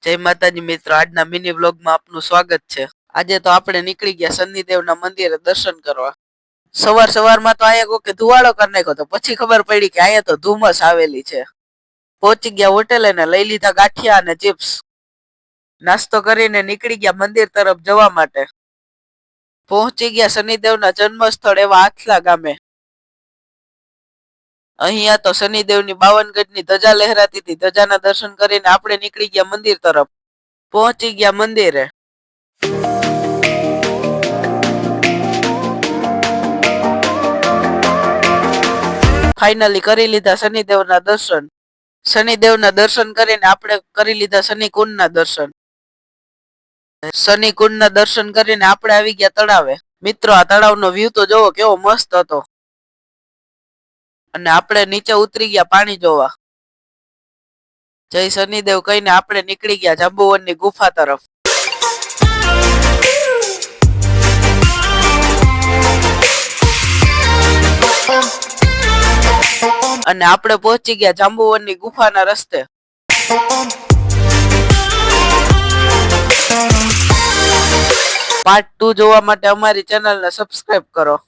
જય માતાજી મિત્રો, આજના મિની વ્લોગમાં આપનું સ્વાગત છે। આજે તો આપણે નીકળી ગયા શનિદેવના મંદિરે દર્શન કરવા। સવારમાં તો અહીંયા કોકે ધુવાળો કરી નાખ્યો તો પછી ખબર પડી કે અહીંયા તો ધુમ્મસ આવેલી છે। પહોંચી ગયા હોટેલે ને લઈ લીધા ગાંઠિયા અને ચિપ્સ। નાસ્તો કરીને નીકળી ગયા મંદિર તરફ જવા માટે। પહોંચી ગયા શનિદેવના જન્મસ્થળ એવા આથલા ગામે। અહીંયા તો શનિદેવની 52 ગજની ધજા લહેરાતી હતી। ધજાના દર્શન કરીને આપણે નીકળી ગયા મંદિર તરફ। પહોંચી ગયા મંદિરે। ફાઇનલી કરી લીધા શનિદેવના દર્શન। શનિદેવના દર્શન કરીને આપણે કરી લીધા શનિકુંડના દર્શન। શનિકુંડના દર્શન કરીને આપણે આવી ગયા તળાવે। મિત્રો, આ તળાવનો વ્યૂ તો જોવો કેવો મસ્ત હતો। અને આપણે નીચે ઉતરી ગયા પાણી જોવા। જય શનિદેવ કહીને આપણે નીકળી ગયા જાંબુવનની ગુફા તરફ। અને આપણે પહોંચી ગયા જાંબુવનની ગુફાના રસ્તે। પાર્ટ 2 જોવા માટે અમારી ચેનલને સબસ્ક્રાઇબ કરો।